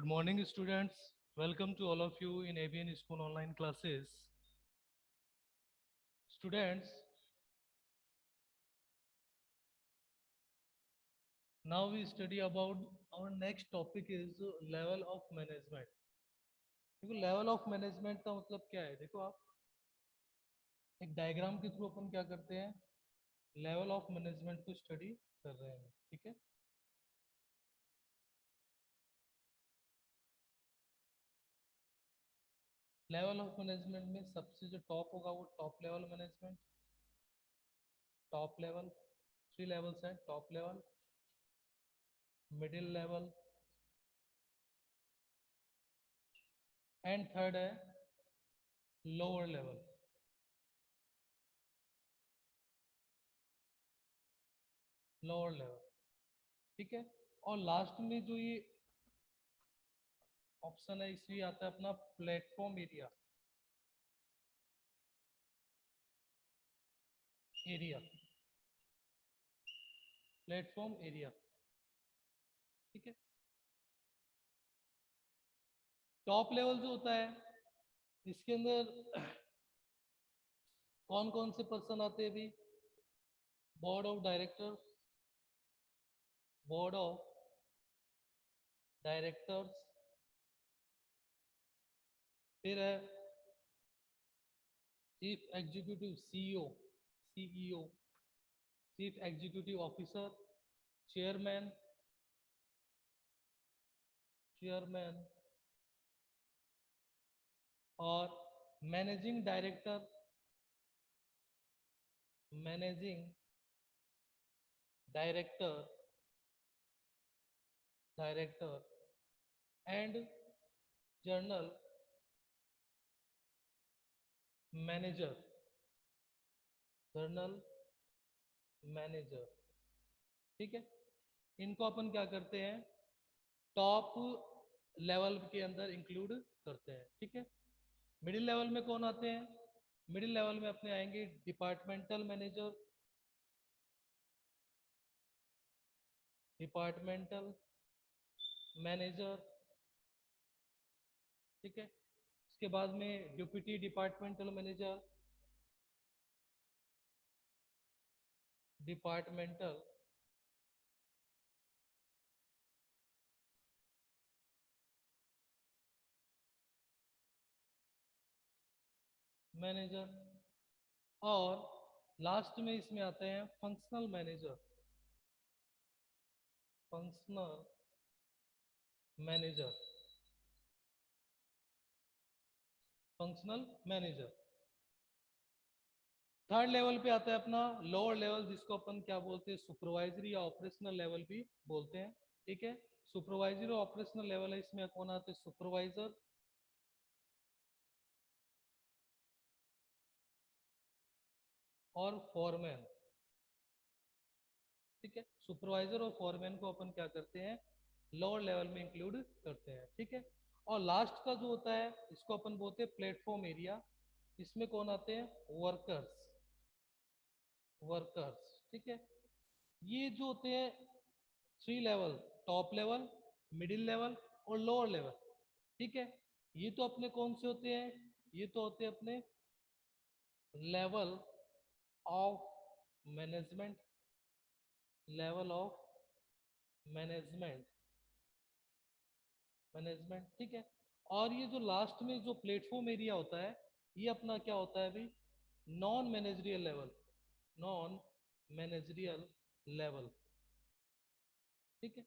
Good morning, students. Welcome to all of you in ABN School online classes. Students, now we study about our next topic is level of management. देखो level of management का मतलब क्या है? देखो आप एक diagram के through अपन क्या करते हैं, लेवल ऑफ मैनेजमेंट को स्टडी कर रहे हैं, ठीक है। लेवल ऑफ मैनेजमेंट में सबसे जो टॉप होगा वो top level management, top level, 3 levels हैं, top level, middle level and third है लोअर लेवल। लोअर लेवल, ठीक है। और लास्ट में जो ये ऑप्शन है इसमें आता है अपना platform area. Area, platform area, ठीक है। टॉप लेवल जो होता है इसके अंदर कौन कौन से पर्सन आते हैं अभी? Board of director, board of directors, फिर है chief executive, CEO, CEO, chief executive officer, chairman, chairman और managing director, managing director, director and general manager, general manager, ठीक है। इनको अपन क्या करते हैं, टॉप लेवल के अंदर इंक्लूड करते हैं, ठीक है। मिडिल लेवल में कौन आते हैं? मिडिल लेवल में अपने आएंगे डिपार्टमेंटल मैनेजर, डिपार्टमेंटल मैनेजर, ठीक है। उसके बाद में deputy departmental manager, departmental manager और लास्ट में इसमें आते हैं functional manager, functional manager, functional manager. Third level पे आता है अपना लोअर लेवल, जिसको अपन क्या बोलते हैं, सुपरवाइजरी या ऑपरेशनल लेवल भी बोलते हैं, ठीक है। सुपरवाइजरी और ऑपरेशनल लेवल है, इसमें कौन आते हैं, सुपरवाइजर और फॉरमैन, ठीक है। सुपरवाइजर और फॉरमैन को अपन क्या करते हैं, लोअर लेवल में इंक्लूड करते हैं, ठीक है। और लास्ट का जो होता है इसको अपन बोलते हैं प्लेटफॉर्म एरिया। इसमें कौन आते हैं, वर्कर्स, वर्कर्स, ठीक है। ये जो होते हैं 3 level, top level, middle level और लोअर लेवल, ठीक है। ये तो अपने कौन से होते हैं, ये तो होते हैं अपने level of management, level of management, management, ठीक है। और ये जो लास्ट में जो प्लेटफॉर्म एरिया होता है ये अपना क्या होता है अभी, non managerial level, non managerial level, ठीक है।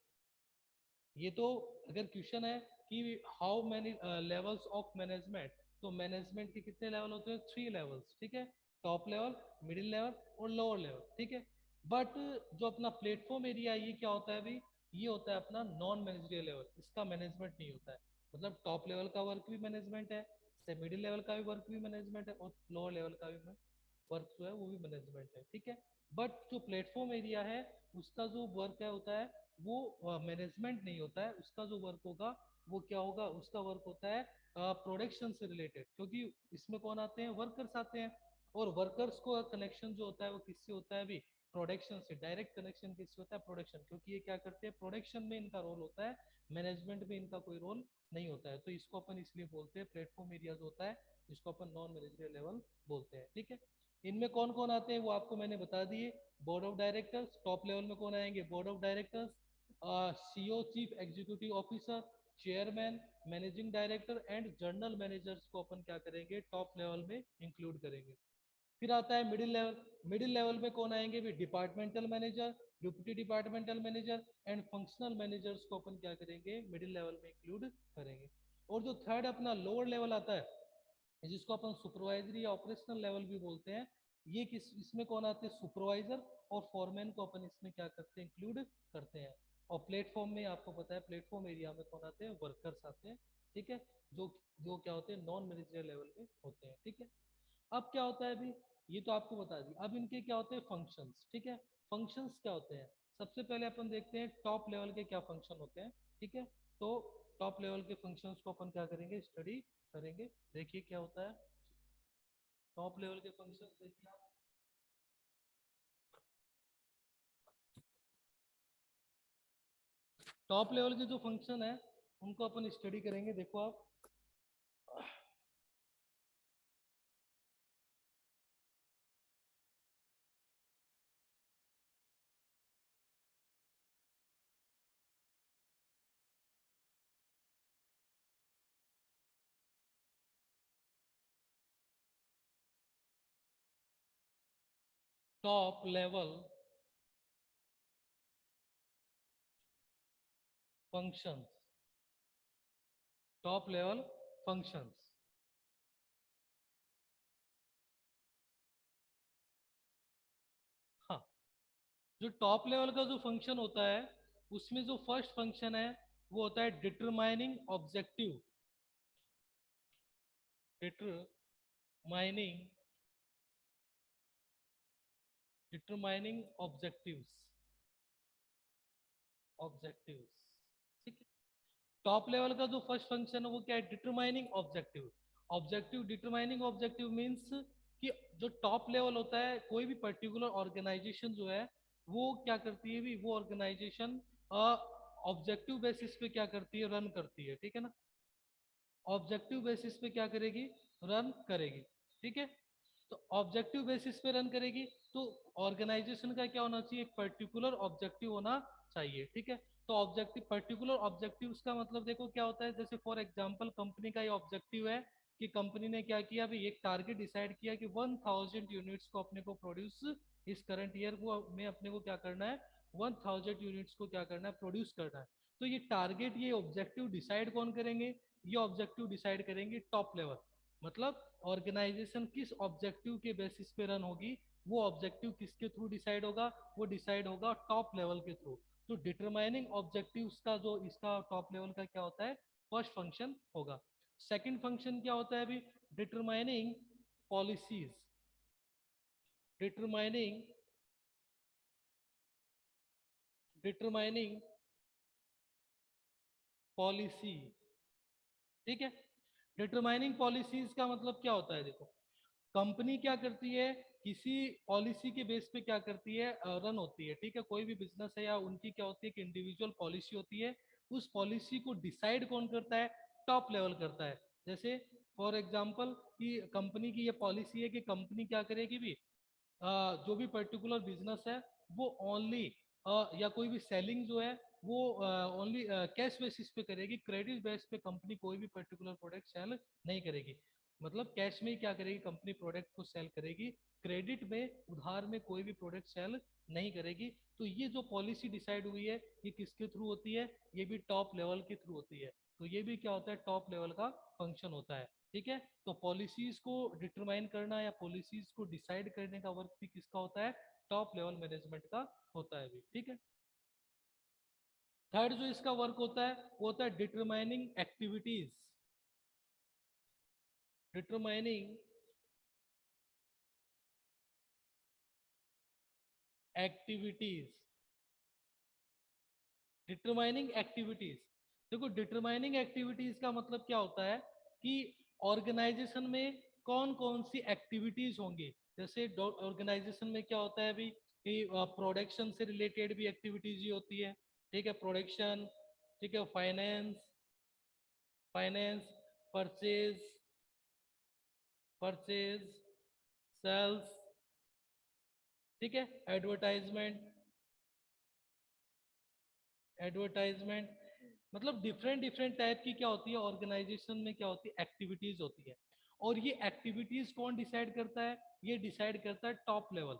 ये तो अगर क्वेश्चन है कि how many levels of management, तो मैनेजमेंट के कितने लेवल होते हैं, 3 लेवल्स, ठीक है। टॉप लेवल, मिडिल लेवल और लोअर लेवल, ठीक है। बट जो अपना प्लेटफॉर्म एरिया ये क्या होता है अभी, ये होता है अपना नॉन मैनेजरियल लेवल, इसका मैनेजमेंट नहीं होता है। मतलब टॉप लेवल का वर्क भी मैनेजमेंट है, से मिडिल लेवल का भी वर्क भी मैनेजमेंट है और लोअर लेवल का भी वर्क जो है वो भी मैनेजमेंट है, ठीक है। बट जो प्लेटफॉर्म एरिया है उसका जो वर्क है होता है वो मैनेजमेंट नहीं होता है, उसका जो वर्क होगा वो क्या होगा, उसका वर्क होता है प्रोडक्शन से रिलेटेड, क्योंकि इसमें कौन आते हैं, वर्कर्स आते हैं। और वर्कर्स को कनेक्शन जो होता है वो किससे होता है अभी, प्रोडक्शन से। डायरेक्ट कनेक्शन किससे होता है, प्रोडक्शन, क्योंकि ये क्या करते हैं, प्रोडक्शन में इनका रोल होता है, मैनेजमेंट में इनका कोई रोल नहीं होता है। तो इसको अपन इसलिए बोलते हैं प्लेटफॉर्म एरिया जो होता है, जिसको अपन नॉन मैनेजरियल लेवल बोलते हैं। ठीक है, इनमें कौन कौन आते हैं वो आपको मैंने बता दिए। Board of directors, top level में कौन आएंगे, board of directors, CEO chief executive officer, chairman, managing director and general managers को अपन क्या करेंगे, टॉप लेवल में इंक्लूड करेंगे। फिर आता है मिडिल लेवल। मिडिल लेवल में कौन आएंगे भी, departmental manager, deputy departmental manager and functional managers को अपन क्या करेंगे, मिडिल लेवल में इंक्लूड करेंगे। और जो थर्ड अपना लोअर लेवल आता है, जिसको अपन सुपरवाइजरी या ऑपरेशनल लेवल भी बोलते हैं, ये किस इसमें कौन आते हैं, सुपरवाइजर और फॉरमैन को अपन इसमें क्या करते हैं, इंक्लूड करते हैं। और प्लेटफॉर्म में आपको पता है, प्लेटफॉर्म एरिया में कौन आते हैं, वर्कर्स आते हैं। ठीक है, जो जो क्या होते हैं, नॉन मैनेजरियल लेवल में होते हैं। ठीक है, अब क्या होता है अभी, ये तो आपको बता दी। अब इनके क्या होते हैं, फंक्शंस। ठीक है, फंक्शंस क्या होते हैं, सबसे पहले अपन देखते हैं टॉप लेवल के क्या फंक्शन होते हैं। ठीक है, तो टॉप लेवल के फंक्शंस को अपन क्या करेंगे, स्टडी करेंगे। देखिए क्या होता है टॉप लेवल के फंक्शंस, देखिए आप। टॉप लेवल के जो फंक्शन है उनको अपन स्टडी करेंगे। देखो आप, top level functions, top level functions. हाँ, जो टॉप लेवल का जो फंक्शन होता है, उसमें जो फर्स्ट फंक्शन है वो होता है determining objective, determining determining objectives, objectives. ठीक है, टॉप लेवल का जो फर्स्ट फंक्शन है वो क्या है, determining objective. Objective, determining objective means कि जो टॉप लेवल होता है, कोई भी पर्टिकुलर ऑर्गेनाइजेशन जो है वो क्या करती है भी, वो ऑर्गेनाइजेशन ऑब्जेक्टिव बेसिस पे क्या करती है, रन करती है। ठीक है ना, ऑब्जेक्टिव बेसिस पे क्या करेगी, रन करेगी। ठीक है, तो ऑब्जेक्टिव बेसिस पे रन करेगी, तो ऑर्गेनाइजेशन का क्या होना चाहिए, एक पर्टिकुलर ऑब्जेक्टिव होना चाहिए। ठीक है, तो ऑब्जेक्टिव, पर्टिकुलर ऑब्जेक्टिव का मतलब देखो क्या होता है, जैसे फॉर एग्जांपल कंपनी का ये ऑब्जेक्टिव है कि कंपनी ने क्या किया अभी, एक टारगेट डिसाइड किया कि 1000 यूनिट्स को अपने को प्रोड्यूस, इस करंट ईयर को में अपने को क्या करना है, 1000 यूनिट्स को क्या करना है, प्रोड्यूस करना है। तो ये टारगेट, ये ऑब्जेक्टिव डिसाइड कौन करेंगे, ये ऑब्जेक्टिव डिसाइड करेंगे टॉप लेवल। मतलब ऑर्गेनाइजेशन किस ऑब्जेक्टिव के बेसिस पे रन होगी, वो ऑब्जेक्टिव किसके थ्रू डिसाइड होगा, वो डिसाइड होगा टॉप लेवल के थ्रू। तो डिटरमाइनिंग ऑब्जेक्टिव का जो इसका टॉप लेवल का क्या होता है, फर्स्ट फंक्शन होगा। सेकंड फंक्शन क्या होता है अभी, determining policies, determining determining policy. ठीक है, डिटरमाइनिंग पॉलिसीज का मतलब क्या होता है, देखो कंपनी क्या करती है, किसी पॉलिसी के बेस पे क्या करती है, रन होती है। ठीक है, कोई भी बिजनेस है या उनकी क्या होती है कि इंडिविजुअल पॉलिसी होती है, उस पॉलिसी को डिसाइड कौन करता है, टॉप लेवल करता है। जैसे फॉर एग्जांपल कि कंपनी की ये पॉलिसी है कि कंपनी क्या करेगी भी, जो भी पर्टिकुलर बिजनेस है वो ओनली या कोई भी सेलिंग जो है वो ओनली कैश बेसिस पे करेगी, क्रेडिट बेस पे कंपनी कोई भी पर्टिकुलर प्रोडक्ट सेल नहीं करेगी। मतलब कैश में ही क्या करेगी कंपनी, प्रोडक्ट को सेल करेगी, क्रेडिट में, उधार में कोई भी प्रोडक्ट सेल नहीं करेगी। तो ये जो पॉलिसी डिसाइड हुई है, ये किसके थ्रू होती है, ये भी टॉप लेवल के थ्रू होती है। तो ये भी क्या होता है, टॉप लेवल का फंक्शन होता है। ठीक है, तो पॉलिसीज को डिटरमाइन करना या पॉलिसीज को डिसाइड करने का वर्क भी किसका होता है, टॉप लेवल मैनेजमेंट का होता है भी। ठीक है, थर्ड जो इसका वर्क होता है वो होता है determining activities, determining activities, determining activities. देखो डिटरमाइनिंग एक्टिविटीज का मतलब क्या होता है कि ऑर्गेनाइजेशन में कौन कौन सी एक्टिविटीज होंगी। जैसे ऑर्गेनाइजेशन में क्या होता है अभी, प्रोडक्शन से रिलेटेड भी एक्टिविटीज ही होती है, ठीक है, प्रोडक्शन, ठीक है, finance, finance, purchase, purchase, sales, ठीक है, एडवर्टाइजमेंट, एडवर्टाइजमेंट, मतलब डिफरेंट डिफरेंट टाइप की क्या होती है ऑर्गेनाइजेशन में, क्या होती है एक्टिविटीज होती है। और ये एक्टिविटीज कौन डिसाइड करता है, ये डिसाइड करता है टॉप लेवल,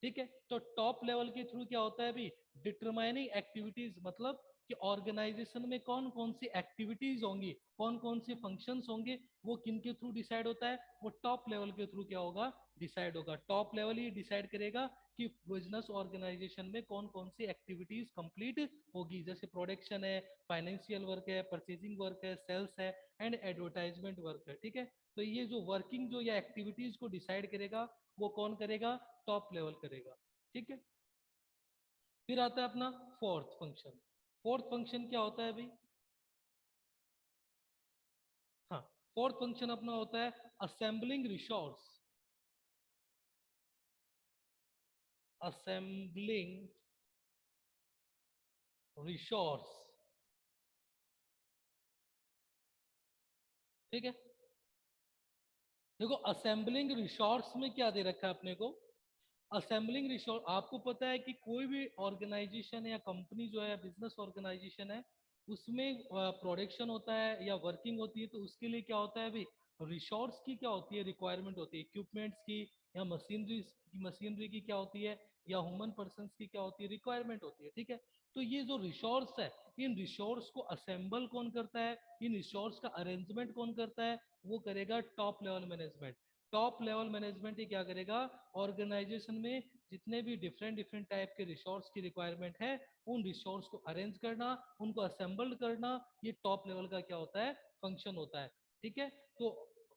ठीक है। तो टॉप लेवल के थ्रू क्या होता है अभी, डिटरमाइनिंग एक्टिविटीज, मतलब कि ऑर्गेनाइजेशन में कौन कौन सी एक्टिविटीज होंगी, कौन कौन से फंक्शंस होंगे, वो किन के थ्रू डिसाइड होता है, वो टॉप लेवल के थ्रू क्या होगा, डिसाइड होगा। टॉप लेवल ही डिसाइड करेगा कि बिजनेस ऑर्गेनाइजेशन में कौन कौन सी एक्टिविटीज कंप्लीट होगी। जैसे प्रोडक्शन है, फाइनेंशियल वर्क है, परचेजिंग वर्क है, सेल्स है, एंड एडवर्टाइजमेंट वर्क है, ठीक है। तो ये जो वर्किंग जो या एक्टिविटीज को डिसाइड करेगा वो कौन करेगा, टॉप लेवल करेगा, ठीक है। फिर आता है अपना फोर्थ फंक्शन। फोर्थ फंक्शन क्या होता है अभी, हाँ, फोर्थ फंक्शन अपना होता है असेंबलिंग रिसोर्स, असेंबलिंग रिसोर्स, ठीक है। देखो असेंबलिंग रिसोर्स में क्या दे रखा है अपने को, असेंबलिंग रिसोर्स, आपको पता है कि कोई भी ऑर्गेनाइजेशन या कंपनी जो है, बिजनेस ऑर्गेनाइजेशन है, उसमें प्रोडक्शन होता है या वर्किंग होती है, तो उसके लिए क्या होता है अभी, रिसोर्स की क्या होती है, रिक्वायरमेंट होती है, इक्विपमेंट्स की या मशीनरी की क्या होती है, या ह्यूमन पर्सन की क्या होती है, रिक्वायरमेंट होती है, ठीक है। तो ये जो रिसोर्स है, इन रिसोर्स को असेंबल कौन करता है, इन रिसोर्स का अरेंजमेंट कौन करता है, वो करेगा top level management. Top level management ही क्या करेगा, ऑर्गेनाइजेशन में जितने भी डिफरेंट डिफरेंट टाइप के रिसोर्स की रिक्वायरमेंट है, उन रिसोर्स को अरेंज करना, उनको असेंबल करना, ये टॉप लेवल का क्या होता है, फंक्शन होता है, ठीक है। तो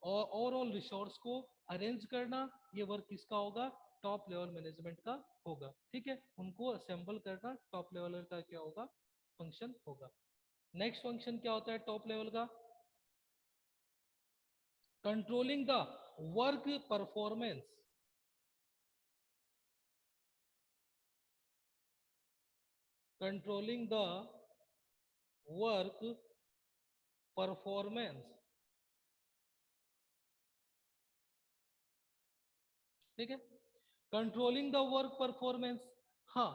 ओवरऑल रिसोर्स को अरेंज करना, ये वर्क किसका होगा, टॉप लेवल मैनेजमेंट का होगा, ठीक है। उनको असेंबल करना टॉप लेवल का क्या होगा, फंक्शन होगा। नेक्स्ट फंक्शन क्या होता है टॉप लेवल का, controlling the work performance, controlling the work performance, ठीक है, कंट्रोलिंग द वर्क परफॉर्मेंस। हाँ,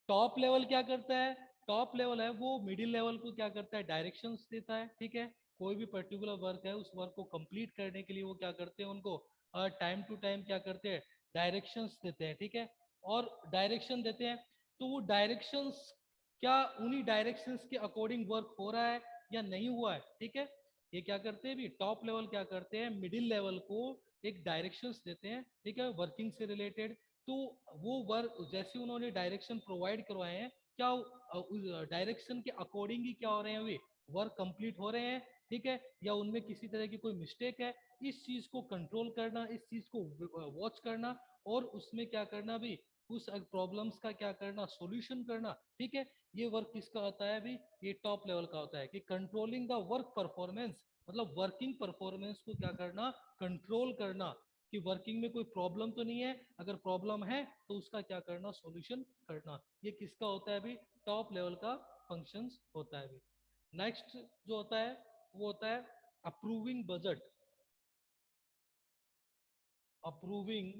टॉप लेवल क्या करता है, टॉप लेवल है वो मिडिल लेवल को क्या करता है, डायरेक्शंस देता है, ठीक है। कोई भी पर्टिकुलर वर्क है, उस वर्क को कंप्लीट करने के लिए वो क्या करते हैं, उनको टाइम टू टाइम क्या करते हैं, डायरेक्शंस देते हैं, ठीक है। और डायरेक्शन देते हैं, तो वो डायरेक्शंस क्या, उन्हीं डायरेक्शंस के अकॉर्डिंग वर्क हो रहा है या नहीं हुआ है, ठीक है। ये क्या करते हैं भी, टॉप लेवल क्या करते हैं, मिडिल लेवल को एक डायरेक्शंस देते हैं, ठीक है, वर्किंग से रिलेटेड। तो वो वर्क जैसे उन्होंने डायरेक्शन प्रोवाइड करवाए हैं, क्या उस डायरेक्शन के अकॉर्डिंग ही क्या हो रहे हैं अभी, वर्क कंप्लीट हो रहे हैं, ठीक है, या उनमें किसी तरह की कोई मिस्टेक है, इस चीज को कंट्रोल करना, इस चीज को वॉच करना, और उसमें क्या करना भी, उस प्रॉब्लम्स का क्या करना, सॉल्यूशन करना, ठीक है। ये वर्क किसका होता है अभी, ये टॉप लेवल का होता है, कि कंट्रोलिंग द वर्क परफॉर्मेंस, मतलब वर्किंग परफॉर्मेंस को क्या करना, कंट्रोल करना, कि वर्किंग में कोई प्रॉब्लम तो नहीं है, अगर प्रॉब्लम है तो उसका क्या करना, सॉल्यूशन करना। ये किसका होता है अभी, टॉप लेवल का फंक्शंस होता है अभी। नेक्स्ट जो होता है वो होता है approving budget, approving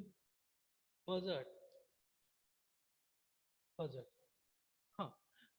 budget, budget, हाँ,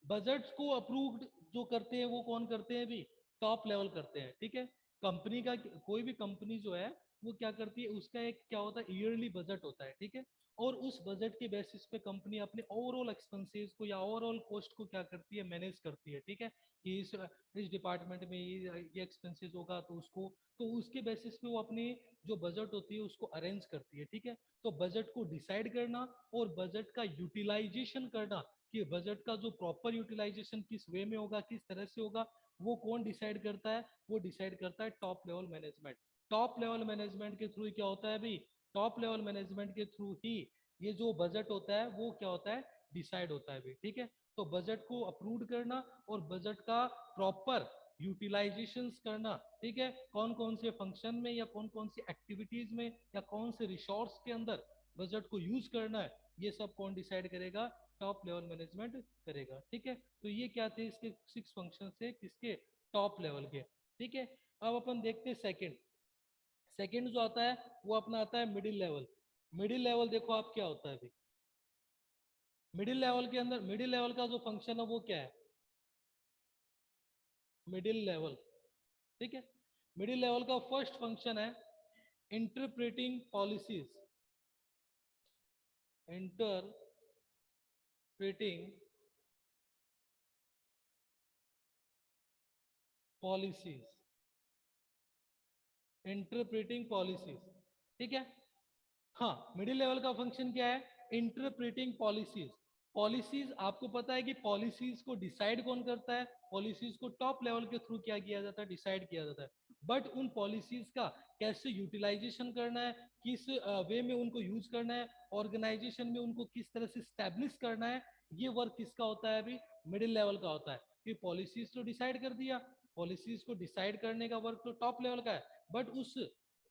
बजट को अप्रूव्ड जो करते हैं वो कौन करते हैं भी, टॉप लेवल करते हैं, ठीक है। कंपनी का, कोई भी कंपनी जो है वो क्या करती है, उसका एक क्या होता है, ईयरली बजट होता है, ठीक है। और उस बजट के बेसिस पे कंपनी अपने ओवरऑल एक्सपेंसेस को या ओवरऑल कॉस्ट को क्या करती है, मैनेज करती है, ठीक है। कि इस डिपार्टमेंट में ये एक्सपेंसेस होगा तो उसको, तो उसके बेसिस पे वो अपनी जो बजट होती है उसको अरेंज करती है, ठीक है। तो बजट को डिसाइड करना और बजट का यूटिलाइजेशन करना, कि बजट का जो प्रॉपर यूटिलाइजेशन किस वे में होगा, किस तरह से होगा, वो कौन डिसाइड करता है, वो डिसाइड करता है top level management. Top level management के थ्रू क्या होता है अभी, टॉप लेवल मैनेजमेंट के थ्रू ही ये जो बजट होता है वो क्या होता है, डिसाइड होता है अभी, ठीक है। तो बजट को अप्रूव करना और बजट का प्रॉपर यूटिलाइजेशंस करना, ठीक है, कौन कौन से फंक्शन में या कौन कौन सी एक्टिविटीज में या कौन से रिसोर्स के अंदर बजट को यूज करना है, ये सब कौन डिसाइड करेगा, टॉप लेवल मैनेजमेंट करेगा, ठीक है। तो ये क्या थे इसके 6 फंक्शन थे किसके, टॉप लेवल के, ठीक है। अब अपन देखते हैं सेकंड। सेकंड जो आता है वो अपना आता है मिडिल लेवल। मिडिल लेवल देखो आप क्या होता है अभी, मिडिल लेवल के अंदर मिडिल लेवल का जो फंक्शन है वो क्या है, मिडिल लेवल, ठीक है। मिडिल लेवल का फर्स्ट फंक्शन है interpreting policies, interpreting policies, interpreting policies, ठीक है। हाँ, मिडिल लेवल का फंक्शन क्या है, इंटरप्रेटिंग पॉलिसीज। पॉलिसीज आपको पता है कि पॉलिसीज को डिसाइड कौन करता है, पॉलिसीज को टॉप लेवल के थ्रू क्या किया जाता है, डिसाइड किया जाता है। बट उन पॉलिसीज का कैसे यूटिलाइजेशन करना है, किस वे में उनको यूज करना है, ऑर्गेनाइजेशन में उनको किस तरह से स्टैब्लिश करना है, ये वर्क किसका होता है अभी, मिडिल लेवल का होता है। कि पॉलिसीज तो डिसाइड कर दिया, पॉलिसीज को डिसाइड करने का वर्क तो टॉप लेवल का है, बट उस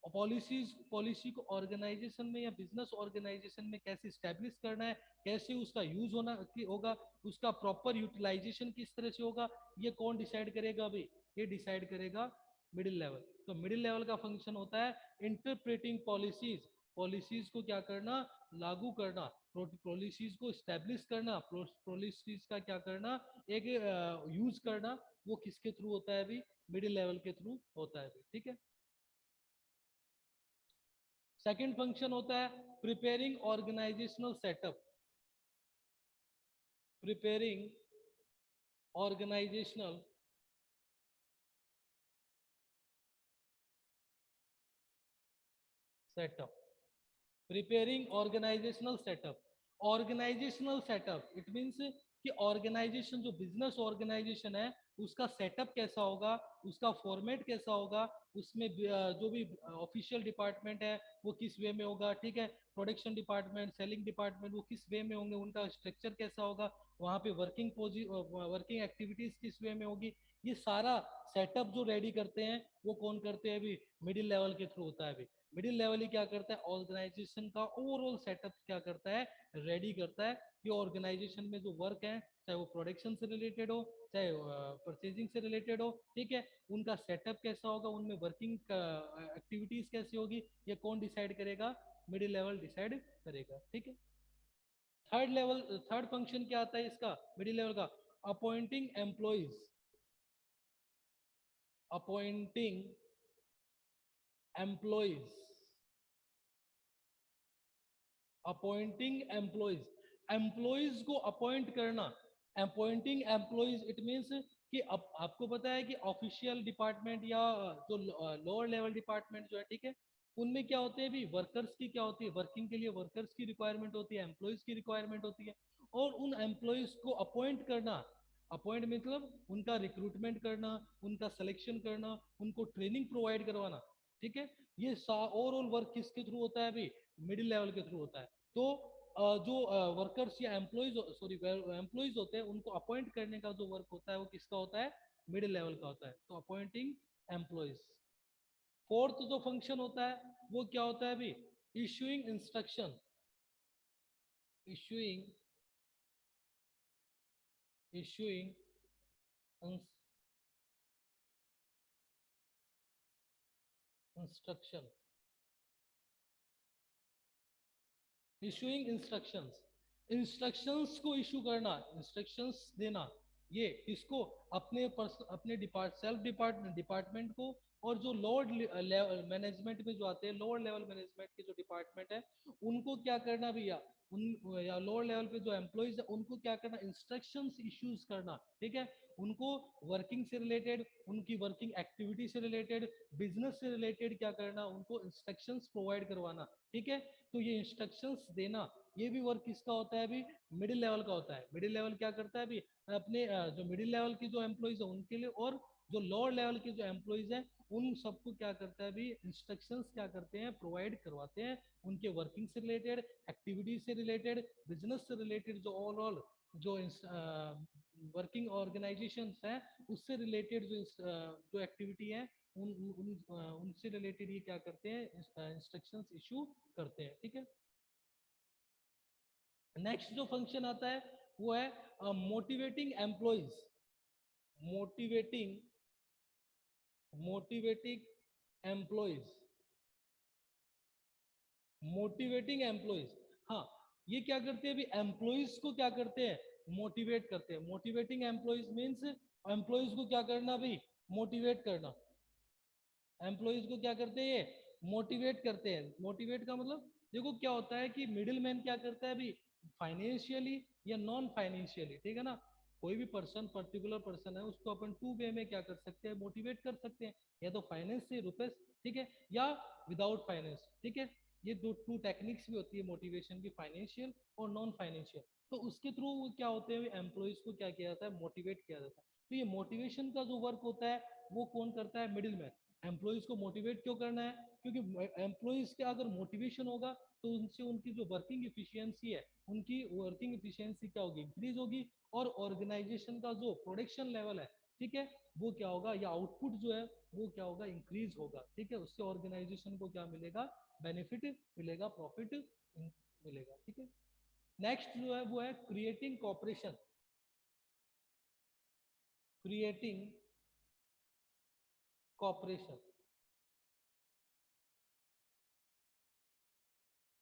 पॉलिसी को ऑर्गेनाइजेशन में या बिजनेस ऑर्गेनाइजेशन में कैसे स्टैब्लिश करना है, कैसे उसका यूज होगा, उसका प्रॉपर यूटिलाइजेशन किस तरह से होगा, ये कौन डिसाइड करेगा अभी, ये डिसाइड करेगा मिडिल लेवल। तो मिडिल लेवल का फंक्शन होता है इंटरप्रेटिंग पॉलिसीज, पॉलिसीज को क्या करना, लागू करना, पॉलिसीज को स्टैब्लिश करना, पॉलिसीज का क्या करना, एक यूज करना, वो किसके थ्रू होता है अभी, मिडिल लेवल के थ्रू होता है अभी, ठीक है। सेकंड फंक्शन होता है preparing organisational setup, preparing organisational setup, preparing organisational setup. Organisational setup it means कि ऑर्गेनाइजेशन जो बिजनेस ऑर्गेनाइजेशन है उसका सेटअप कैसा होगा, उसका फॉर्मेट कैसा होगा, उसमें जो भी ऑफिशियल डिपार्टमेंट है वो किस वे में होगा, ठीक है, प्रोडक्शन डिपार्टमेंट, सेलिंग डिपार्टमेंट वो किस वे में होंगे, उनका स्ट्रक्चर कैसा होगा, वहाँ पे वर्किंग एक्टिविटीज किस वे में होगी, ये सारा सेटअप जो रेडी करते हैं वो कौन करते हैं अभी, मिडिल लेवल के थ्रू होता है अभी। मिडिल लेवल ही क्या करता है, ऑर्गेनाइजेशन का ओवरऑल सेटअप क्या करता है, रेडी करता है कि ऑर्गेनाइजेशन में जो वर्क है चाहे वो प्रोडक्शन से रिलेटेड हो चाहे परचेजिंग से रिलेटेड हो, ठीक है, उनका सेटअप कैसा होगा, उनमें वर्किंग एक्टिविटीज कैसी होगी, ये कौन डिसाइड करेगा, मिडिल लेवल डिसाइड करेगा, ठीक है। थर्ड लेवल, थर्ड फंक्शन क्या आता है इसका मिडिल लेवल का, appointing employees, appointing employees, appointing employees, employees को अपॉइंट करना। अपॉइंटिंग एम्प्लॉइज इट मींस कि आपको पता है कि ऑफिशियल डिपार्टमेंट या जो लोअर लेवल डिपार्टमेंट जो है, ठीक है, उनमें क्या होते हैं, भी वर्कर्स की क्या होती है, वर्किंग के लिए वर्कर्स की रिक्वायरमेंट होती है, एम्प्लॉइज की रिक्वायरमेंट होती है, और उन एम्प्लॉइज को अपॉइंट करना, अपॉइंट मतलब उनका रिक्रूटमेंट करना, उनका सिलेक्शन करना, उनको ट्रेनिंग प्रोवाइड करवाना, ठीक है, ये ओवरऑल वर्क किसके थ्रू होता है अभी, मिडिल लेवल के थ्रू होता है। तो जो वर्कर्स या एम्प्लॉइज सॉरी एम्प्लॉइज होते हैं उनको अपॉइंट करने का जो वर्क होता है वो किसका होता है, मिडिल लेवल का होता है, तो अपॉइंटिंग एम्प्लॉइज। फोर्थ जो फंक्शन होता है वो क्या होता है अभी, issuing instruction, issuing issuing instruction, issuing instructions, instructions को इशू करना, इंस्ट्रक्शंस देना, ये इसको अपने डिपार्टमेंट को, और जो लोअर मैनेजमेंट में जो आते हैं, लोअर लेवल मैनेजमेंट के जो डिपार्टमेंट है उनको क्या करना भैया, उन या लोअर लेवल पे जो एम्प्लॉइज है उनको क्या करना, इंस्ट्रक्शंस इश्यूज करना, ठीक है, उनको वर्किंग से रिलेटेड, उनकी वर्किंग एक्टिविटी से रिलेटेड, बिजनेस से रिलेटेड क्या करना, उनको इंस्ट्रक्शंस प्रोवाइड करवाना, ठीक है। तो ये इंस्ट्रक्शंस देना, ये भी वर्क किसका होता है अभी, मिडिल लेवल का होता है। मिडिल लेवल क्या करता है अभी, अपने जो मिडिल लेवल की जो एम्प्लॉइज है उनके लिए, और जो लोअर लेवल के जो एम्प्लॉइज हैं उन सबको क्या करता है अभी, इंस्ट्रक्शंस क्या करते हैं, प्रोवाइड करवाते हैं, उनके वर्किंग से रिलेटेड, एक्टिविटीज से रिलेटेड, बिजनेस से रिलेटेड, जो ओवरऑल जो वर्किंग ऑर्गेनाइजेशन है उससे रिलेटेड जो एक्टिविटी है उनसे रिलेटेड ये क्या करते हैं, इंस्ट्रक्शंस इशू करते हैं। ठीक है, नेक्स्ट जो फंक्शन आता है वो है motivating employees, motivating motivating employees, motivating employees. हाँ, ये क्या करते हैं अभी, एम्प्लॉइज को क्या करते हैं, मोटिवेट करते हैं। मोटिवेटिंग एम्प्लॉइज मींस एम्प्लॉइज को क्या करना भाई, मोटिवेट करना। एम्प्लॉइज को क्या करते हैं, ये मोटिवेट करते हैं। मोटिवेट का मतलब देखो क्या होता है कि मिडिल मैन क्या करता है अभी, फाइनेंशियली या नॉन फाइनेंशियली, ठीक है ना, कोई भी पर्सन, पर्टिकुलर पर्सन है, उसको अपन टू वे में क्या कर सकते हैं, मोटिवेट कर सकते हैं, या तो फाइनेंस से रुपए, ठीक है, या विदाउट फाइनेंस। ठीक है, ये दो टू टेक्निक्स भी होती है मोटिवेशन की, फाइनेंशियल और नॉन फाइनेंशियल। तो उसके थ्रू क्या होते हैं, एम्प्लॉइज को क्या किया जाता है, मोटिवेट किया जाता है। तो ये मोटिवेशन का जो वर्क होता है वो कौन करता है, मिडिल मैन। एम्प्लॉइज को मोटिवेट क्यों करना है, क्योंकि एम्प्लॉइज के अगर मोटिवेशन होगा तो उनसे उनकी जो वर्किंग इफिशियंसी है, उनकी वर्किंग इफिशियंसी क्या होगी, इंक्रीज होगी, और ऑर्गेनाइजेशन का जो प्रोडक्शन लेवल है, ठीक है, वो क्या होगा, या आउटपुट जो है वो क्या होगा, इंक्रीज होगा। ठीक है, उससे ऑर्गेनाइजेशन को क्या मिलेगा, बेनिफिट मिलेगा, प्रॉफिट मिलेगा। ठीक है, नेक्स्ट जो है वो है क्रिएटिंग कॉपरेशन, क्रिएटिंग कॉपरेशन।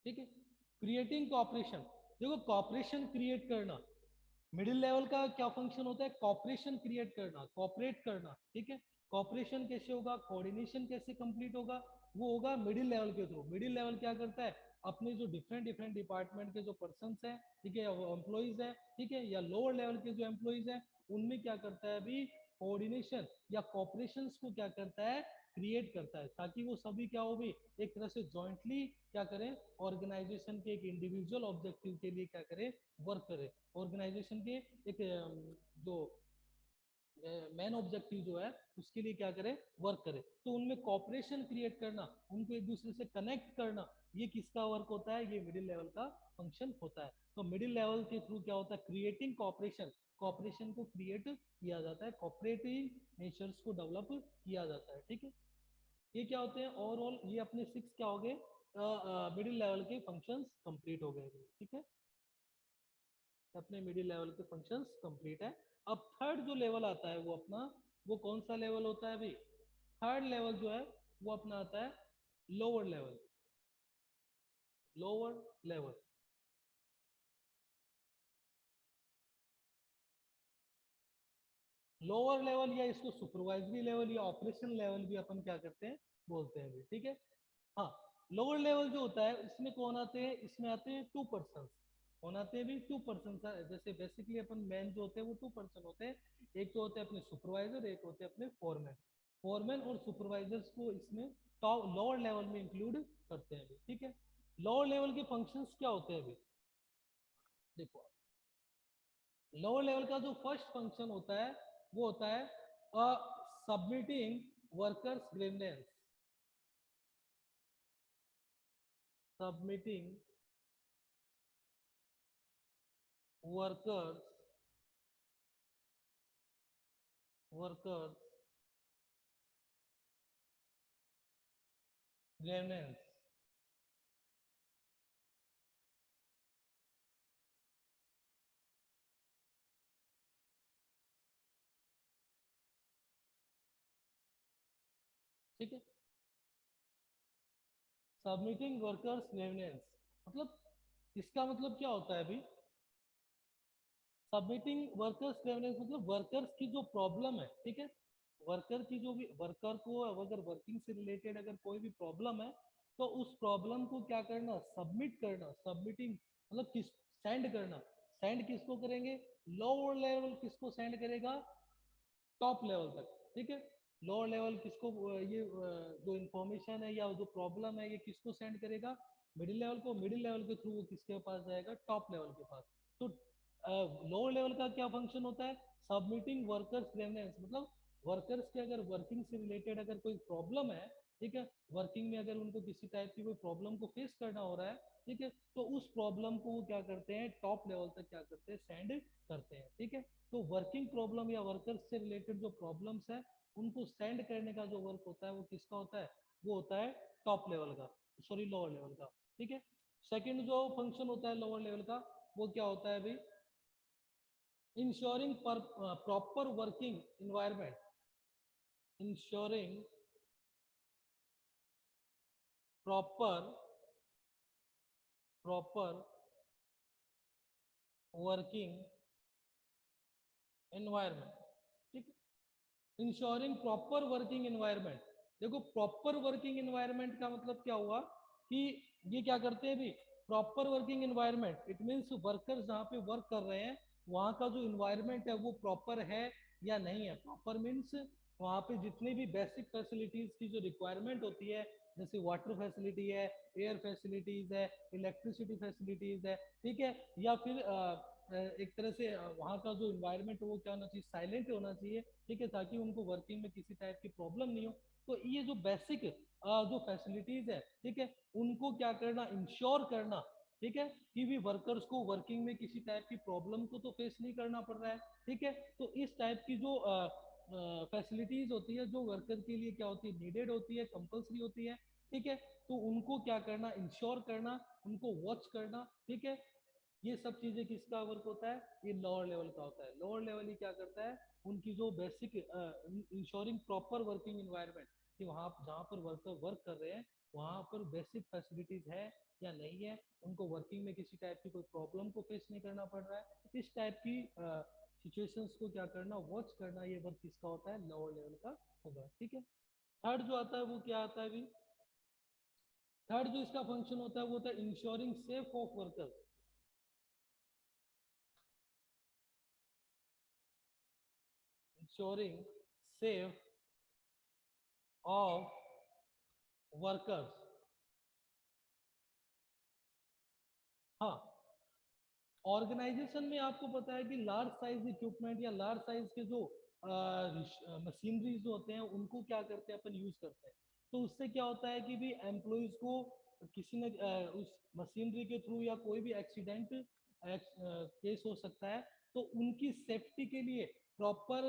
ठीक है, क्रिएटिंग कॉपरेशन, देखो कॉपरेशन क्रिएट करना, मिडिल लेवल का क्या फंक्शन होता है, कॉपरेशन क्रिएट करना, कॉपरेट करना। ठीक है, कॉपरेशन कैसे होगा, कोऑर्डिनेशन कैसे कंप्लीट होगा, वो होगा मिडिल लेवल के थ्रू। मिडिल लेवल क्या करता है, अपने जो डिफरेंट डिफरेंट डिपार्टमेंट के जो पर्सन हैं, ठीक है, या वो एम्प्लॉइज है, ठीक है, या लोअर लेवल के जो एम्प्लॉइज हैं, उनमें क्या करता है अभी, कोऑर्डिनेशन या कॉपरेशन को क्या करता है, क्रिएट करता है, ताकि वो सभी क्या हो भी एक तरह से जॉइंटली क्या करें, ऑर्गेनाइजेशन के एक इंडिविजुअल ऑब्जेक्टिव के लिए क्या करें, वर्क करें। ऑर्गेनाइजेशन के एक जो मेन ऑब्जेक्टिव जो है उसके लिए क्या करे, वर्क करे। तो उनमें कॉपरेशन क्रिएट करना, उनको एक दूसरे से कनेक्ट करना, ये किसका वर्क होता है, ये मिडिल लेवल का फंक्शन होता है। तो मिडिल लेवल के थ्रू क्या होता है, क्रिएटिंग कॉपरेशन, कॉपरेशन को क्रिएट किया जाता है, कॉपरेटिव नेचर्स को डेवलप किया जाता है। ठीक है, ये क्या होते हैं ओवरऑल, ये अपने 6 क्या हो गए, मिडिल लेवल के फंक्शंस कंप्लीट हो गए। ठीक है, अपने मिडिल लेवल के फंक्शंस कंप्लीट है। अब थर्ड जो लेवल आता है वो अपना, वो कौन सा लेवल होता है भाई, थर्ड लेवल जो है वो अपना आता है lower level, lower level. Lower level या इसको सुपरवाइजरी लेवल या ऑपरेशन लेवल भी अपन क्या करते हैं, बोलते हैं भी। ठीक है, हाँ, लोअर लेवल जो होता है इसमें कौन आते हैं, इसमें आते हैं 2 पर्सन, कौन आते हैं भी, 2 पर्सन। जैसे बेसिकली अपन मैन जो होते हैं वो 2 पर्सन होते हैं, एक तो होते हैं अपने सुपरवाइजर, एक होते हैं अपने फोरमैन। फोरमैन और सुपरवाइजर्स को इसमें टॉप लोअर लेवल में इंक्लूड करते हैं। ठीक है, लोअर लेवल के फंक्शंस क्या होते हैं अभी, देखो लोअर लेवल का जो फर्स्ट फंक्शन होता है वो होता है submitting workers grievance, submitting workers workers grievance. ठीक है, सबमिटिंग वर्कर्स ग्रीवेंस मतलब, इसका मतलब क्या होता है अभी, सबमिटिंग वर्कर्स ग्रीवेंस मतलब वर्कर्स की जो प्रॉब्लम है, ठीक है, वर्कर की जो भी, वर्कर को अगर वर्किंग से रिलेटेड अगर कोई भी प्रॉब्लम है, तो उस प्रॉब्लम को क्या करना, सबमिट करना। सबमिटिंग मतलब किस, सेंड करना। सेंड किसको करेंगे, लोअर लेवल किसको सेंड करेगा, टॉप लेवल तक। ठीक है, लोअर लेवल किसको, ये जो इंफॉर्मेशन है या जो प्रॉब्लम है ये किसको सेंड करेगा, मिडिल लेवल को। मिडिल लेवल के थ्रू वो किसके पास जाएगा, टॉप लेवल के पास। तो लोअर लेवल का क्या फंक्शन होता है, सबमिटिंग वर्कर्स ग्रीवेंस मतलब वर्कर्स के अगर वर्किंग से रिलेटेड अगर कोई प्रॉब्लम है, ठीक है, वर्किंग में अगर उनको किसी टाइप की कोई प्रॉब्लम को फेस करना हो रहा है, ठीक है। तो उस प्रॉब्लम को वो क्या करते हैं, टॉप लेवल तक क्या करते हैं, सेंड करते हैं। ठीक है। तो वर्किंग प्रॉब्लम या वर्कर्स से रिलेटेड जो प्रॉब्लम्स है उनको सेंड करने का जो वर्क होता है वो किसका होता है, वो होता है टॉप लेवल का, सॉरी लोअर लेवल का। ठीक है। सेकंड जो फंक्शन होता है लोअर लेवल का, वो क्या होता है भाई, ensuring proper working environment, ensuring proper proper working environment. ठीक है। इंश्योरिंग प्रॉपर वर्किंग एनवायरनमेंट, देखो प्रॉपर वर्किंग एनवायरनमेंट का मतलब क्या हुआ कि ये क्या करते हैं भी, proper working environment it means workers जहाँ पे वर्क कर रहे हैं वहाँ का जो इन्वायरमेंट है वो प्रॉपर है या नहीं है। प्रॉपर मीन्स वहाँ पे जितनी भी बेसिक फैसिलिटीज की जो रिक्वायरमेंट होती है, जैसे वाटर फैसिलिटी है, एयर फैसिलिटीज है, इलेक्ट्रिसिटी फैसिलिटीज है, ठीक है, या फिर एक तरह से वहाँ का जो इन्वायरमेंट है वो क्या होना चाहिए, साइलेंट होना चाहिए। ठीक है, ताकि उनको वर्किंग में किसी टाइप की प्रॉब्लम नहीं हो। तो ये जो बेसिक जो फैसिलिटीज है, ठीक है, उनको क्या करना, इंश्योर करना, ठीक है, कि भी वर्कर्स को वर्किंग में किसी टाइप की प्रॉब्लम को तो फेस नहीं करना पड़ रहा है। ठीक है। तो इस टाइप की जो फैसिलिटीज होती है जो वर्कर के लिए क्या होती है, नीडेड होती है, कंपल्सरी होती है। ठीक है। तो उनको क्या करना, इंश्योर करना, उनको वॉच करना। ठीक है। ये सब चीजें किसका वर्क होता है, ये लोअर लेवल का होता है। लोअर लेवल ही क्या करता है, उनकी जो basic ensuring proper working environment, कि वहाँ जहाँ पर वर्कर वर्क कर रहे हैं वहाँ पर बेसिक फैसिलिटीज है या नहीं है, उनको वर्किंग में किसी टाइप की कोई प्रॉब्लम को फेस नहीं करना पड़ रहा है, इस टाइप की सिचुएशंस को क्या करना, वॉच करना, ये वर्क किसका होता है, लोअर लेवल का होगा। ठीक है। थर्ड जो आता है वो क्या आता है अभी, थर्ड जो इसका फंक्शन होता है वो होता है ensuring safe of workers, ensuring safe of workers. हाँ, ऑर्गेनाइजेशन में आपको पता है कि लार्ज साइज इक्विपमेंट या लार्ज साइज के जो मशीनरीज जो होते हैं उनको क्या करते हैं, अपन यूज करते हैं। तो उससे क्या होता है कि भी एम्प्लॉयज को किसी ने उस मशीनरी के थ्रू या कोई भी एक्सीडेंट केस हो सकता है, तो उनकी सेफ्टी के लिए प्रॉपर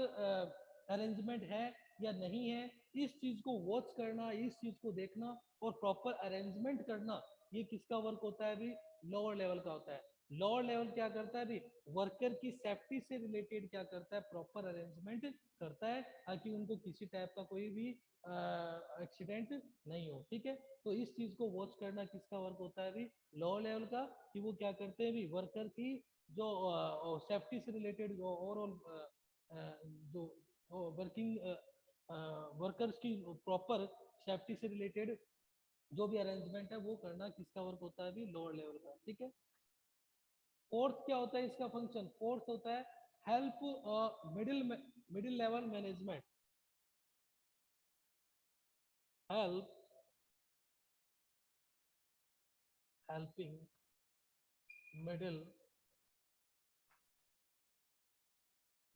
अरेंजमेंट है या नहीं है, इस चीज को वॉच करना, इस चीज को देखना और प्रॉपर अरेंजमेंट करना, ये किसका वर्क होता है अभी, लोअर लेवल का होता है। लोअर लेवल क्या करता है अभी, वर्कर की सेफ्टी से रिलेटेड क्या करता है, प्रॉपर अरेंजमेंट करता है ताकि उनको किसी टाइप का कोई भी एक्सीडेंट नहीं हो। ठीक है। तो इस चीज को वॉच करना किसका वर्क होता है अभी, लोअर लेवल का, कि वो क्या करते हैं अभी, वर्कर की जो सेफ्टी से रिलेटेड ओवरऑल जो वर्किंग वर्कर्स की प्रॉपर सेफ्टी से रिलेटेड जो भी अरेंजमेंट है वो करना किसका वर्क होता है अभी, लोअर लेवल का। ठीक है। फोर्थ क्या होता है इसका फंक्शन, फोर्थ होता है help middle middle level management, help helping middle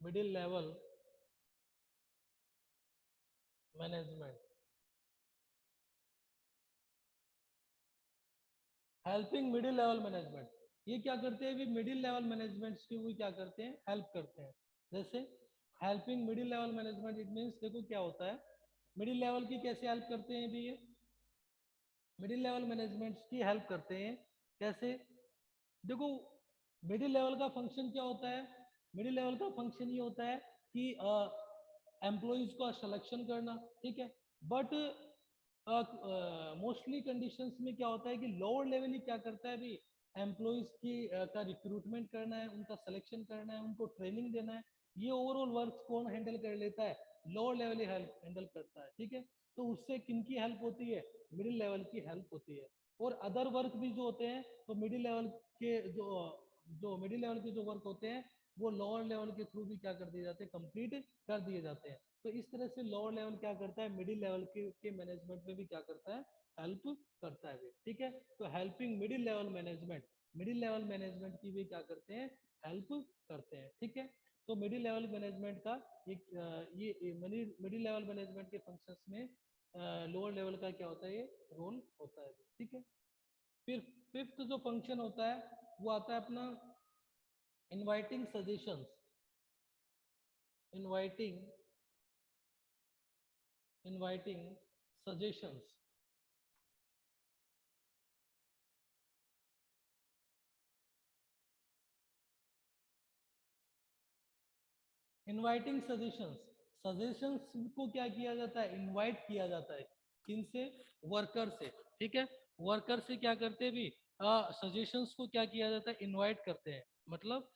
middle level management, helping middle level management, ये क्या करते हैं, भी मिडिल लेवल मैनेजमेंट की वो क्या करते हैं, हेल्प करते हैं। जैसे helping middle level management it means, देखो क्या होता है, मिडिल लेवल की कैसे हेल्प करते हैं भी, ये मिडिल लेवल मैनेजमेंट की हेल्प करते हैं कैसे, देखो मिडिल लेवल का फंक्शन क्या होता है, मिडिल लेवल का फंक्शन ये होता है कि एम्प्लॉयज का सिलेक्शन करना। ठीक है। बट मोस्टली कंडीशंस में क्या होता है कि लोअर लेवल ही क्या करता है भी, एम्प्लॉयज की का रिक्रूटमेंट करना है, उनका सिलेक्शन करना है, उनको ट्रेनिंग देना है, ये ओवरऑल वर्क कौन हैंडल कर लेता है, लोअर लेवल ही हेल्प हैंडल करता है। ठीक है। तो उससे किनकी हेल्प होती है, मिडिल लेवल की हेल्प होती है। और अदर वर्क भी जो होते हैं तो मिडिल लेवल के जो मिडिल लेवल के जो वर्क होते हैं वो लोअर लेवल के थ्रू भी क्या कर दिए जाते हैं, कंप्लीट कर दिए जाते हैं। तो इस तरह से लोअर लेवल क्या करता है, मिडिल लेवल के मैनेजमेंट में भी क्या करता है, हेल्प करता है। ठीक है। तो helping middle level management, middle level management की भी क्या करते हैं, हेल्प करते हैं। ठीक है। तो मिडिल लेवल मैनेजमेंट का ये मिडिल लेवल मैनेजमेंट के फंक्शंस में लोअर लेवल का क्या होता है, ये रोल होता है। ठीक है। फिर फिफ्थ जो फंक्शन होता है वो आता है अपना inviting suggestions, inviting inviting suggestions. Inviting suggestions, suggestions को क्या किया जाता है, इनवाइट किया जाता है, किनसे, वर्कर से, ठीक है। वर्कर से क्या करते हैं भी, सजेशंस को क्या किया जाता है, इनवाइट करते हैं। मतलब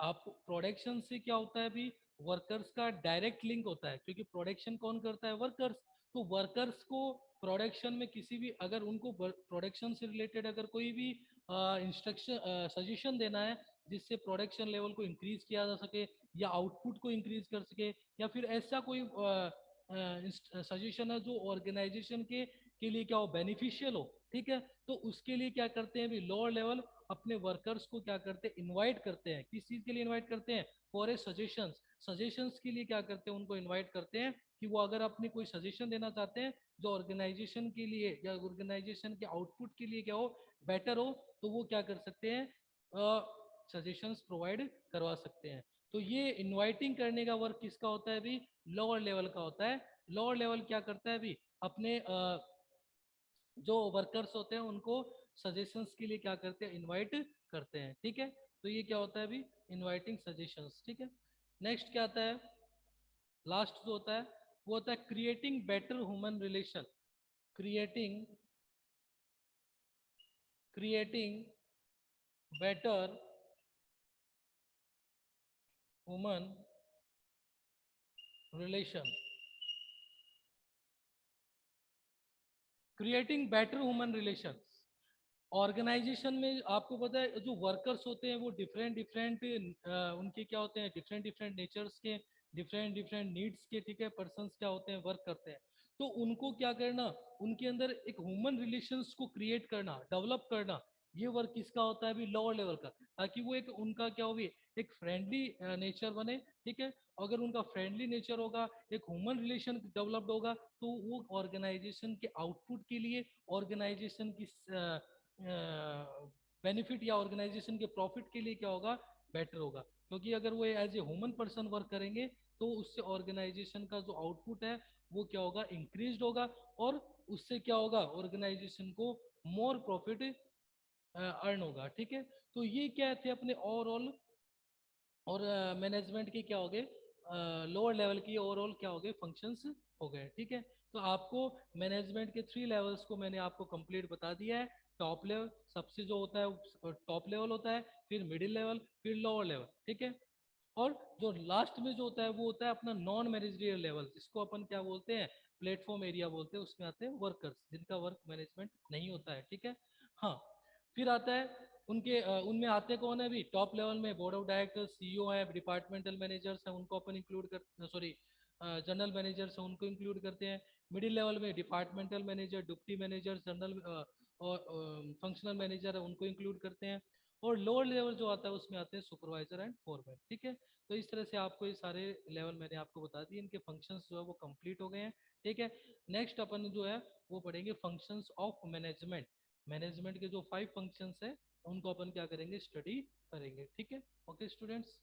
आप प्रोडक्शन से क्या होता है भी, वर्कर्स का डायरेक्ट लिंक होता है, क्योंकि प्रोडक्शन कौन करता है, वर्कर्स। तो वर्कर्स को प्रोडक्शन में किसी भी, अगर उनको प्रोडक्शन से रिलेटेड अगर कोई भी इंस्ट्रक्शन सजेशन देना है जिससे प्रोडक्शन लेवल को इंक्रीज किया जा सके या आउटपुट को इंक्रीज कर सके, या फिर ऐसा कोई सजेशन है जो ऑर्गेनाइजेशन के लिए क्या हो, बेनिफिशियल हो, ठीक है। तो उसके लिए क्या करते हैं भी, लोअर लेवल अपने वर्कर्स को क्या करते हैं, इनवाइट करते हैं। किस चीज के लिए इनवाइट करते हैं, फॉर ए सजेशंस, सजेशंस के लिए क्या करते हैं, उनको इनवाइट करते हैं कि वो अगर अपनी कोई सजेशन देना चाहते हैं जो ऑर्गेनाइजेशन के लिए या ऑर्गेनाइजेशन के आउटपुट के लिए क्या हो, बेटर हो, तो वो क्या कर सकते हैं, सजेशंस प्रोवाइड करवा सकते हैं। तो ये इनवाइटिंग करने का वर्क किसका होता है भी, लोअर लेवल का होता है। लोअर लेवल क्या करता है भी, अपने जो वर्कर्स होते हैं उनको सजेशंस के लिए क्या करते हैं, इनवाइट करते हैं, ठीक है। तो ये क्या होता है भी, इनवाइटिंग सजेशंस, ठीक है। नेक्स्ट क्या आता है, लास्ट जो होता है वो होता है creating better human relation, creating creating better human relation, creating better human relation. Organisation में आपको पता है जो वर्कर्स होते हैं वो डिफरेंट डिफरेंट उनके क्या होते हैं, डिफरेंट डिफरेंट नेचर्स के, डिफरेंट डिफरेंट नीड्स के, ठीक है, पर्सन्स क्या होते हैं, वर्क करते हैं। तो उनको क्या करना, उनके अंदर एक ह्यूमन रिलेशंस को क्रिएट करना, डेवलप करना, ये वर्क किसका होता है अभी, लोअर लेवल का, ताकि वो एक उनका क्या होगी, एक फ्रेंडली नेचर बने, ठीक है। अगर उनका फ्रेंडली नेचर होगा, एक ह्यूमन रिलेशन डेवलप्ड होगा, तो वो ऑर्गेनाइजेशन के आउटपुट के लिए, ऑर्गेनाइजेशन की बेनिफिट या ऑर्गेनाइजेशन के प्रॉफिट के लिए क्या होगा, बेटर होगा। क्योंकि अगर वो as a human person work करेंगे तो उससे ऑर्गेनाइजेशन का जो आउटपुट है वो क्या होगा, इंक्रीज होगा, और उससे क्या होगा, ऑर्गेनाइजेशन को मोर प्रॉफिट अर्न होगा, ठीक है। तो ये क्या थे अपने ओवरऑल, और मैनेजमेंट के क्या हो गए, लोअर लेवल की ओवरऑल क्या हो गए, फंक्शंस हो गए, ठीक है। तो आपको मैनेजमेंट के 3 लेवल्स को मैंने आपको कंप्लीट बता दिया है। टॉप लेवल सबसे जो होता है टॉप लेवल होता है, फिर मिडिल लेवल, फिर लोअर लेवल, ठीक है। और जो लास्ट में जो होता है वो होता है अपना नॉन मैनेजरियल लेवल, जिसको अपन क्या बोलते हैं, प्लेटफॉर्म एरिया बोलते हैं। उसमें आते हैं वर्कर्स जिनका वर्क मैनेजमेंट नहीं होता है, ठीक है। हाँ, फिर आता है उनके उनमें आते कौन है अभी, टॉप लेवल में बोर्ड ऑफ डायरेक्टर्स, सीईओ है, डिपार्टमेंटल मैनेजर्स हैं, उनको अपन इंक्लूड कर, सॉरी जनरल मैनेजर्स हैं उनको इंक्लूड करते हैं। मिडिल लेवल में departmental manager, deputy manager, general और फंक्शनल मैनेजर है उनको इंक्लूड करते हैं। और लोअर लेवल जो आता है उसमें आते हैं सुपरवाइजर एंड फोरमैन, ठीक है। तो इस तरह से आपको ये सारे लेवल मैंने आपको बता दिए, इनके फंक्शंस जो है वो कंप्लीट हो गए हैं, ठीक है। नेक्स्ट अपन जो है वो पढ़ेंगे फंक्शंस ऑफ मैनेजमेंट, मैनेजमेंट के जो 5 फंक्शंस है उनको अपन क्या करेंगे, स्टडी करेंगे, ठीक है। Okay students.